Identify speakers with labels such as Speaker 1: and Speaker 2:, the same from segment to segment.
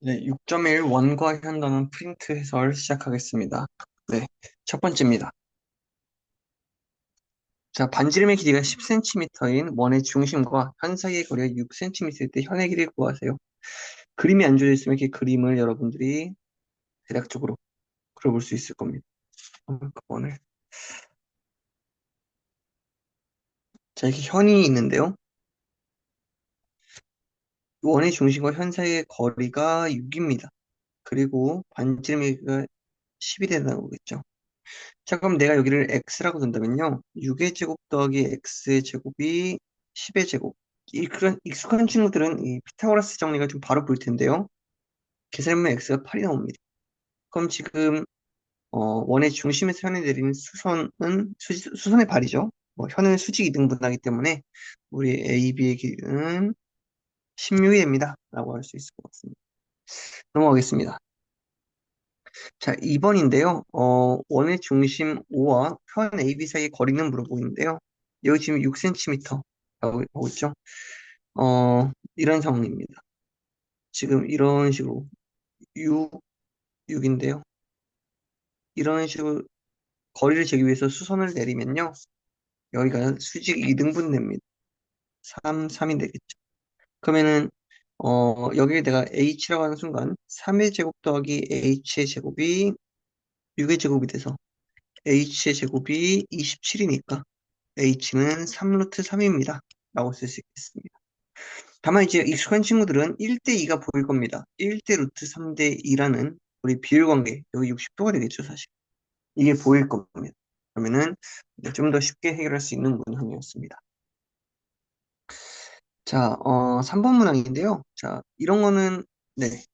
Speaker 1: 네, 6.1 원과 현도는 프린트 해설 시작하겠습니다. 네, 첫 번째입니다. 자, 반지름의 길이가 10cm인 원의 중심과 현 사이의 거리가 6cm일 때 현의 길이를 구하세요. 그림이 안 주어져 있으면 이렇게 그림을 여러분들이 대략적으로 그려볼 수 있을 겁니다. 오늘. 자, 이렇게 현이 있는데요. 원의 중심과 현 사이의 거리가 6입니다. 그리고 반지름의 길이가 10이 된다는 거겠죠. 자, 그럼 내가 여기를 x라고 둔다면요. 6의 제곱 더하기 x의 제곱이 10의 제곱. 그런 익숙한 친구들은 이 피타고라스 정리가 좀 바로 보일 텐데요. 계산해보면 x가 8이 나옵니다. 그럼 지금 원의 중심에서 현에 내리는 수선의 발이죠. 현은 수직 이등분하기 때문에 우리 a, b의 길이는 16이 됩니다. 라고 할 수 있을 것 같습니다. 넘어가겠습니다. 자, 2번인데요. 원의 중심 O와 편 AB 사이의 거리는 물어보고 있는데요. 여기 지금 6cm 하고 있죠. 이런 상황입니다. 지금 이런 식으로 6, 6인데요. 이런 식으로 거리를 재기 위해서 수선을 내리면요. 여기가 수직 2등분 됩니다. 3, 3이 되겠죠. 그러면은 여기에 내가 h라고 하는 순간 3의 제곱 더하기 h의 제곱이 6의 제곱이 돼서 h의 제곱이 27이니까 h는 3루트 3입니다. 라고 쓸 수 있겠습니다. 다만 이제 익숙한 친구들은 1대 2가 보일 겁니다. 1대 루트 3대 2라는 우리 비율 관계, 여기 60도가 되겠죠, 사실. 이게 보일 겁니다. 그러면은 좀 더 쉽게 해결할 수 있는 문항이었습니다. 자, 3번 문항인데요. 자, 이런 거는, 네,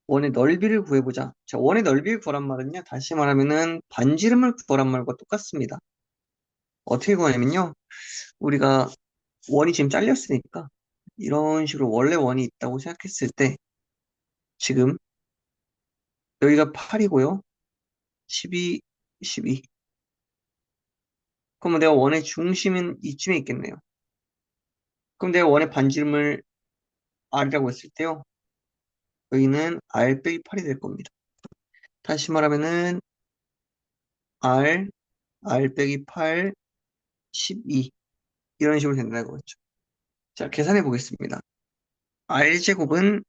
Speaker 1: 원의 넓이를 구해보자. 자, 원의 넓이를 구하란 말은요, 다시 말하면은 반지름을 구하란 말과 똑같습니다. 어떻게 구하냐면요, 우리가 원이 지금 잘렸으니까 이런 식으로 원래 원이 있다고 생각했을 때 지금 여기가 8이고요. 12, 12. 그러면 내가 원의 중심은 이쯤에 있겠네요. 그럼 내가 원의 반지름을 R이라고 했을 때요. 여기는 R 빼기 8이 될 겁니다. 다시 말하면은 R, R 빼기 8, 12. 이런 식으로 된다는 거죠. 자, 계산해 보겠습니다. R제곱은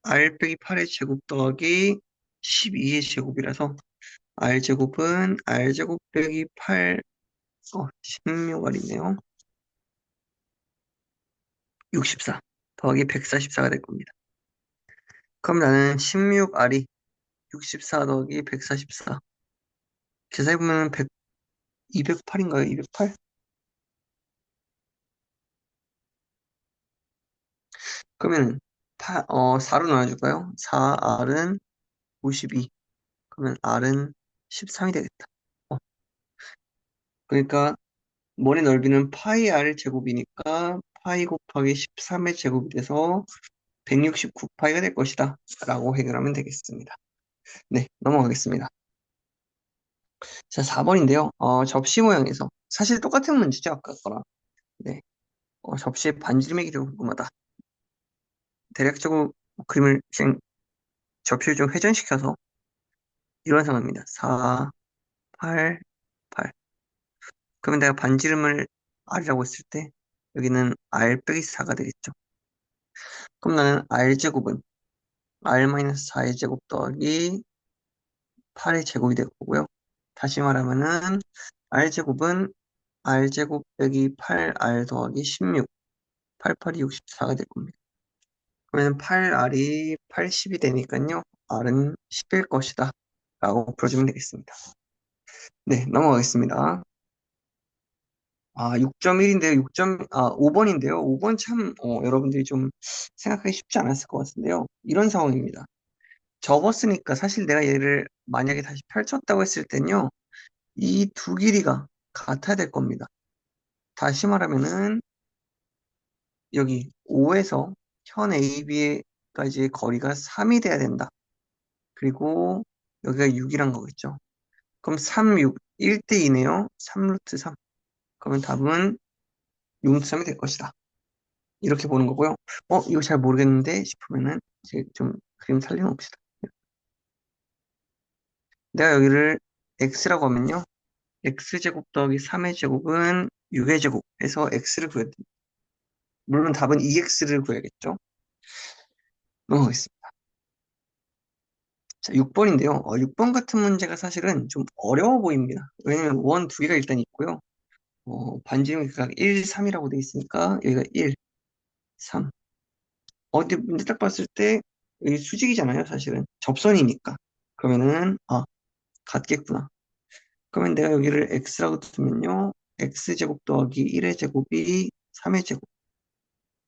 Speaker 1: R 빼기 8의 제곱 더하기 12의 제곱이라서 R제곱은 R제곱 빼기 8, 16R이네요. 64 더하기 144가 될 겁니다. 그럼 나는 16R이 64 더하기 144. 계산해보면 208인가요? 208? 그러면 4로 나눠줄까요? 4R은 52. 그러면 R은 13이 되겠다. 어, 그러니까 원의 넓이는 파이 R 제곱이니까 파이 곱하기 13의 제곱이 돼서 169파이가 될 것이다. 라고 해결하면 되겠습니다. 네, 넘어가겠습니다. 자, 4번인데요. 접시 모양에서 사실 똑같은 문제죠, 아까 거랑. 네, 접시의 반지름의 길이가 궁금하다. 대략적으로 그림을 그냥 접시를 좀 회전시켜서 이런 상황입니다. 4, 8, 8. 그러면 내가 반지름을 R이라고 했을 때 여기는 R 빼기 4가 되겠죠. 그럼 나는 R제곱은 R-4의 제곱 더하기 8의 제곱이 될 거고요. 다시 말하면은 R제곱은 R제곱 빼기 8R 더하기 16. 8, 8이 64가 될 겁니다. 그러면 8R이 80이 되니까요. R은 10일 것이다. 라고 풀어주면 되겠습니다. 네, 넘어가겠습니다. 6.1인데요. 5번인데요. 5번 참, 여러분들이 좀 생각하기 쉽지 않았을 것 같은데요. 이런 상황입니다. 접었으니까 사실 내가 얘를 만약에 다시 펼쳤다고 했을 땐요. 이 두 길이가 같아야 될 겁니다. 다시 말하면은 여기 5에서 현 AB까지의 거리가 3이 돼야 된다. 그리고 여기가 6이란 거겠죠. 그럼 3, 6, 1대 2네요. 3루트 3. 그러면 답은 6루트 3이 될 것이다. 이렇게 보는 거고요. 이거 잘 모르겠는데 싶으면은 이제 좀 그림 살려놓읍시다. 내가 여기를 x라고 하면요. x제곱 더하기 3의 제곱은 6의 제곱 해서 x를 구해야 됩니다. 물론 답은 2x를 구해야겠죠. 넘어가겠습니다. 자, 6번인데요. 6번 같은 문제가 사실은 좀 어려워 보입니다. 왜냐면 원 두 개가 일단 있고요. 반지름 각각 1, 3이라고 돼 있으니까 여기가 1, 3. 근데 문제 딱 봤을 때 여기 수직이잖아요, 사실은. 접선이니까. 그러면은 같겠구나. 그러면 내가 여기를 x라고 두면요. x제곱 더하기 1의 제곱이 3의 제곱.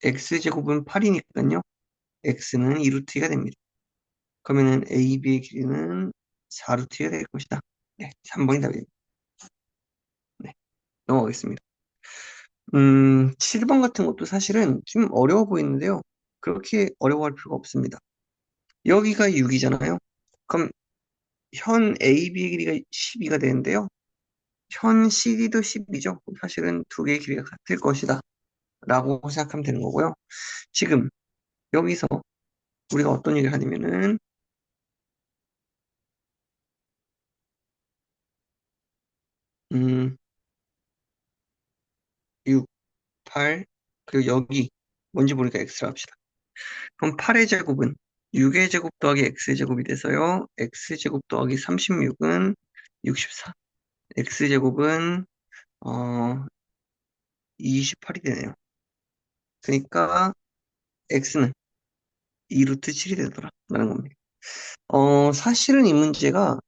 Speaker 1: x제곱은 8이니까요. x는 2루트 2가 됩니다. 그러면은 AB의 길이는 4루트 2가 될 것이다. 네, 3번이 답입니다. 네, 넘어가겠습니다. 7번 같은 것도 사실은 좀 어려워 보이는데요. 그렇게 어려워할 필요가 없습니다. 여기가 6이잖아요. 그럼 현 AB의 길이가 12가 되는데요. 현 CD도 10이죠. 사실은 두 개의 길이가 같을 것이다. 라고 생각하면 되는 거고요. 지금 여기서 우리가 어떤 얘기를 하냐면은 6, 8, 그리고 여기 뭔지 모르니까 x로 합시다. 그럼 8의 제곱은 6의 제곱 더하기 x의 제곱이 돼서요. x제곱 더하기 36은 64. x제곱은 28이 되네요. 그러니까 x는 2루트 7이 되더라 라는 겁니다. 사실은 이 문제가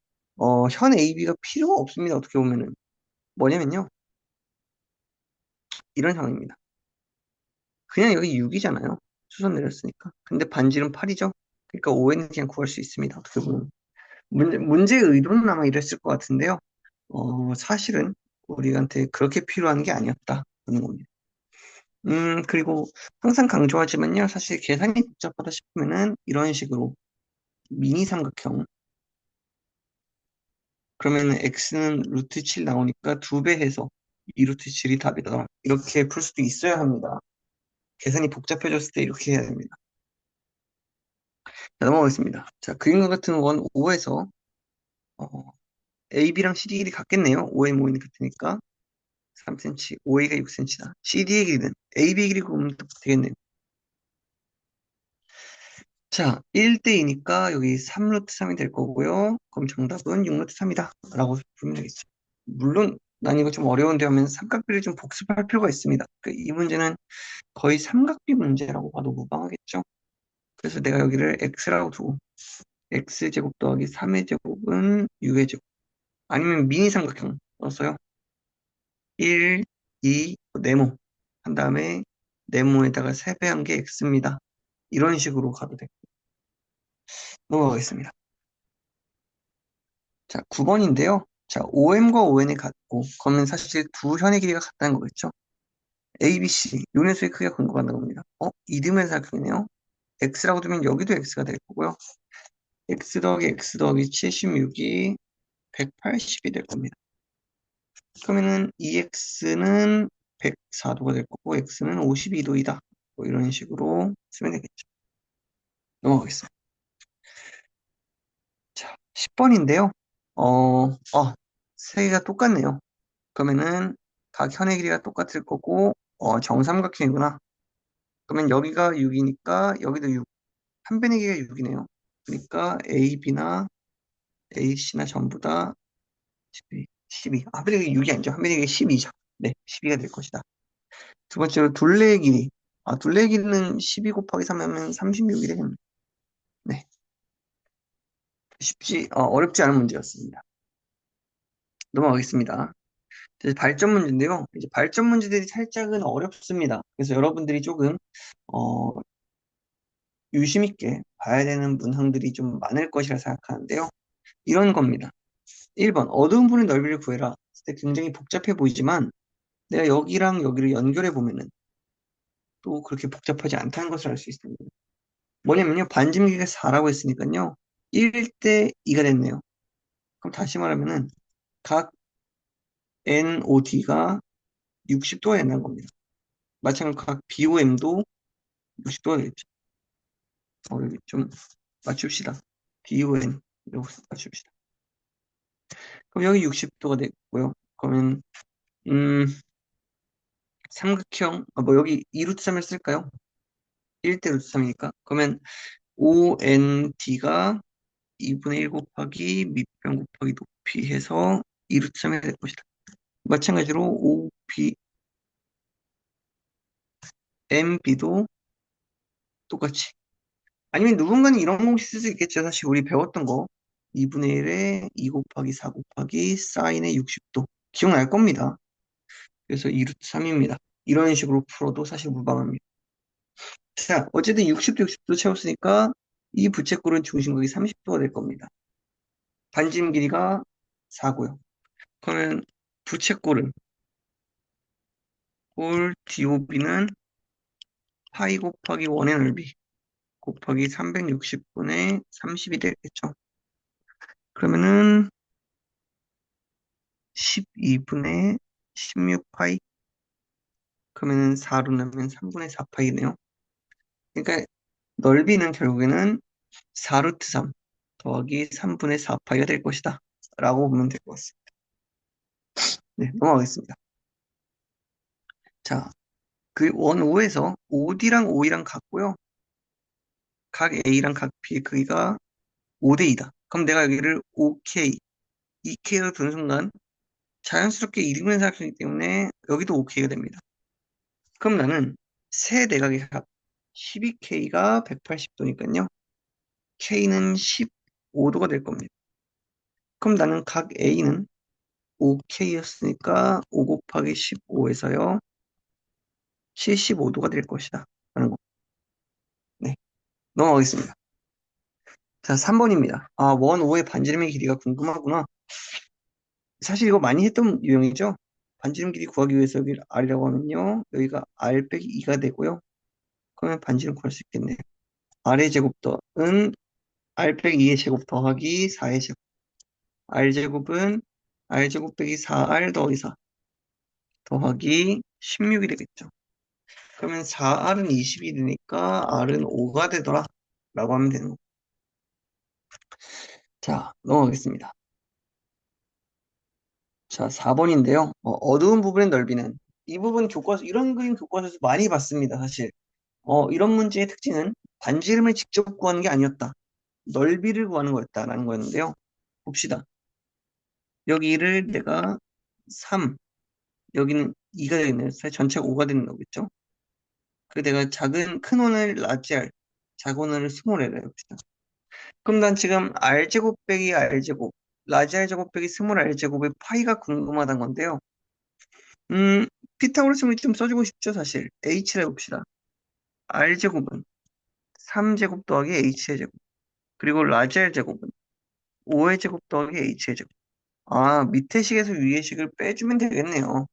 Speaker 1: 현 AB가 필요가 없습니다. 어떻게 보면은 뭐냐면요. 이런 상황입니다. 그냥 여기 6이잖아요. 수선 내렸으니까. 근데 반지름 8이죠. 그러니까 5에는 그냥 구할 수 있습니다. 어떻게 보면. 문제의 의도는 아마 이랬을 것 같은데요. 사실은 우리한테 그렇게 필요한 게 아니었다는 겁니다. 그리고 항상 강조하지만요. 사실 계산이 복잡하다 싶으면은 이런 식으로 미니 삼각형. 그러면은 x는 루트 7 나오니까 2배 해서 2 루트 7이 답이다. 이렇게 풀 수도 있어야 합니다. 계산이 복잡해졌을 때 이렇게 해야 됩니다. 자, 넘어가겠습니다. 자, 그림과 같은 원 5에서 AB랑 CD 길이 같겠네요. 5의 모인이 같으니까 3cm, OA가 6cm다. CD의 길이는 AB 길이 구하면 되겠네요. 자, 1대2니까 여기 3루트 3이 될 거고요. 그럼 정답은 6루트 3이다. 라고 보면 되겠죠. 물론 난 이거 좀 어려운데 하면 삼각비를 좀 복습할 필요가 있습니다. 이 문제는 거의 삼각비 문제라고 봐도 무방하겠죠. 그래서 내가 여기를 x라고 두고 x제곱 더하기 3의 제곱은 6의 제곱 아니면 미니 삼각형 넣었어요. 1, 2, 네모 한 다음에 네모에다가 3배한 게 x입니다. 이런 식으로 가도 되고 넘어가겠습니다. 자, 9번인데요. 자, OM과 ON이 같고 그러면 사실 두 현의 길이가 같다는 거겠죠. A, B, C 요네수의 크기가 근거간다는 겁니다. 이듬해 삼각형이네요. x라고 두면 여기도 x가 될 거고요. x 더하기 76이 180이 될 겁니다. 그러면은 2x는 104도가 될 거고 x는 52도이다. 뭐 이런 식으로 쓰면 되겠죠. 넘어가겠습니다. 자, 10번인데요. 세 개가 똑같네요. 그러면은 각 현의 길이가 똑같을 거고 정삼각형이구나. 그러면 여기가 6이니까 여기도 6. 한 변의 길이가 6이네요. 그러니까 A, B나 AC나 전부 다 12. 12. 한 변의 길이 6이 아니죠. 한 변의 길이 12죠. 네, 12가 될 것이다. 두 번째로 둘레의 길이. 둘레의 길이는 12 곱하기 3 하면 36이 되겠네. 네. 어렵지 않은 문제였습니다. 넘어가겠습니다. 이제 발전 문제인데요. 이제 발전 문제들이 살짝은 어렵습니다. 그래서 여러분들이 조금, 어, 유심 있게 봐야 되는 문항들이 좀 많을 것이라 생각하는데요. 이런 겁니다. 1번, 어두운 분의 넓이를 구해라. 굉장히 복잡해 보이지만, 내가 여기랑 여기를 연결해 보면은 또 그렇게 복잡하지 않다는 것을 알 수 있습니다. 뭐냐면요, 반지름기가 4라고 했으니까요, 1대 2가 됐네요. 그럼 다시 말하면은, 각 NOD가 60도가 된다는 겁니다. 마찬가지로 각 BOM도 60도가 되겠죠. 여기 좀 맞춥시다. DON 이러고 맞춥시다. 그럼 여기 60도가 됐고요. 그러면 삼각형 뭐 여기 2루트 3을 쓸까요? 1대 루트 3이니까. 그러면 OND가 2분의 1 곱하기 밑변 곱하기 높이 해서 2루트 3이 될 것이다. 마찬가지로 OB, MB도 똑같이. 아니면 누군가는 이런 공식 쓸 수 있겠죠. 사실 우리 배웠던 거. 2분의 1에 2 곱하기 4 곱하기 사인의 60도. 기억날 겁니다. 그래서 2루트 3입니다. 이런 식으로 풀어도 사실 무방합니다. 자, 어쨌든 60도 60도 채웠으니까 이 부채꼴은 중심각이 30도가 될 겁니다. 반지름 길이가 4고요. 그러면 부채꼴은 꼴 DOB는 파이 곱하기 1의 넓이 곱하기 360분의 30이 되겠죠. 그러면은 12분의 16파이 그러면은 4로 나면 3분의 4파이네요. 그러니까 넓이는 결국에는 4루트 3 더하기 3분의 4파이가 될 것이다. 라고 보면 될 것 같습니다. 네, 넘어가겠습니다. 자, 그 원 5에서 OD랑 OE랑 같고요. 각 A랑 각 B의 크기가 5대 2다. 그럼 내가 여기를 OK, EK로 두는 순간 자연스럽게 이등변 사각형이기 때문에 여기도 OK가 됩니다. 그럼 나는 세 내각의 합 12K가 180도니까요. K는 15도가 될 겁니다. 그럼 나는 각 A는 5K였으니까 5 곱하기 15에서요. 75도가 될 것이다. 라는 거. 네. 넘어가겠습니다. 자, 3번입니다. 아, 원 5의 반지름의 길이가 궁금하구나. 사실 이거 많이 했던 유형이죠? 반지름 길이 구하기 위해서 여기를 R이라고 하면요. 여기가 R 빼기 2가 되고요. 그러면 반지름 구할 수 있겠네요. R의 제곱 더은 R 빼기 2의 제곱 더하기 4의 제곱. R제곱은 R제곱 빼기 4R 더하기 4 더하기 16이 되겠죠. 그러면 4R은 20이 되니까 R은 5가 되더라. 라고 하면 되는 거. 자, 넘어가겠습니다. 자, 4번인데요. 어두운 부분의 넓이는 이 부분 교과서, 이런 그림 교과서에서 많이 봤습니다, 사실. 이런 문제의 특징은 반지름을 직접 구하는 게 아니었다. 넓이를 구하는 거였다라는 거였는데요. 봅시다. 여기를 내가 3, 여기는 2가 되겠네요. 사실 전체가 5가 되는 거겠죠. 그 내가 큰 원을 라지 R, 작은 원을 스몰 L을 해봅시다. 그럼 난 지금 R제곱 빼기 R제곱, 라지 R제곱 빼기 스몰 R제곱의 파이가 궁금하단 건데요. 음, 피타고라스를 좀 써주고 싶죠, 사실. H를 해봅시다. R제곱은 3제곱 더하기 H의 제곱. 그리고 라지 R제곱은 5의 제곱 더하기 H의 제곱. 아, 밑에 식에서 위의 식을 빼주면 되겠네요.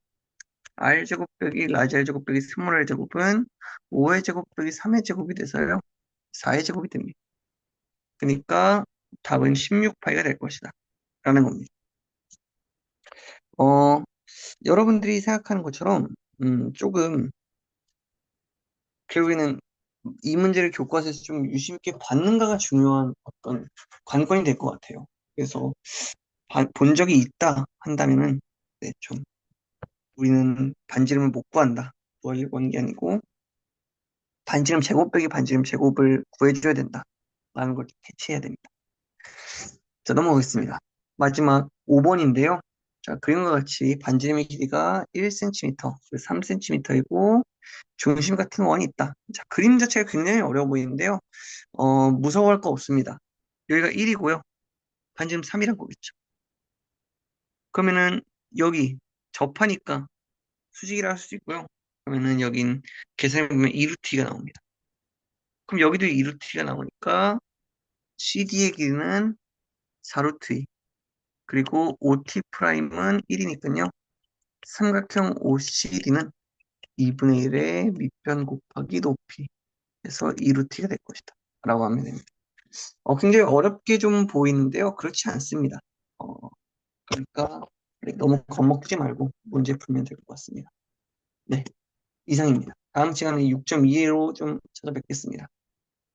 Speaker 1: R제곱 빼기 라지 R제곱 빼기 스몰 R제곱은 5의 제곱 빼기 3의 제곱이 돼서요. 4의 제곱이 됩니다. 그러니까 답은 16파이가 될 것이다. 라는 겁니다. 어, 여러분들이 생각하는 것처럼, 조금, 결국에는 이 문제를 교과서에서 좀 유심 있게 받는가가 중요한 어떤 관건이 될 것 같아요. 그래서 본 적이 있다 한다면은 네, 좀 우리는 반지름을 못 구한다. 구하려고 하는 게 아니고 반지름 제곱 빼기 반지름 제곱을 구해줘야 된다. 라는 걸 캐치해야 됩니다. 자, 넘어가겠습니다. 마지막 5번인데요. 자, 그림과 같이 반지름의 길이가 1cm, 3cm이고 중심 같은 원이 있다. 자, 그림 자체가 굉장히 어려워 보이는데요. 무서워할 거 없습니다. 여기가 1이고요. 반지름 3이란 거겠죠. 그러면은 여기 접하니까 수직이라 할 수 있고요. 그러면은 여긴 계산해보면 2루트가 나옵니다. 그럼 여기도 2루트가 나오니까 CD의 길이는 4루트 2 그리고 OT 프라임은 1이니까요. 삼각형 OCD는 2분의 1의 밑변 곱하기 높이 해서 2루트가 될 것이다. 라고 하면 됩니다. 굉장히 어렵게 좀 보이는데요. 그렇지 않습니다. 어, 그러니까 너무 겁먹지 말고 문제 풀면 될 것 같습니다. 네, 이상입니다. 다음 시간에 6.2로 좀 찾아뵙겠습니다.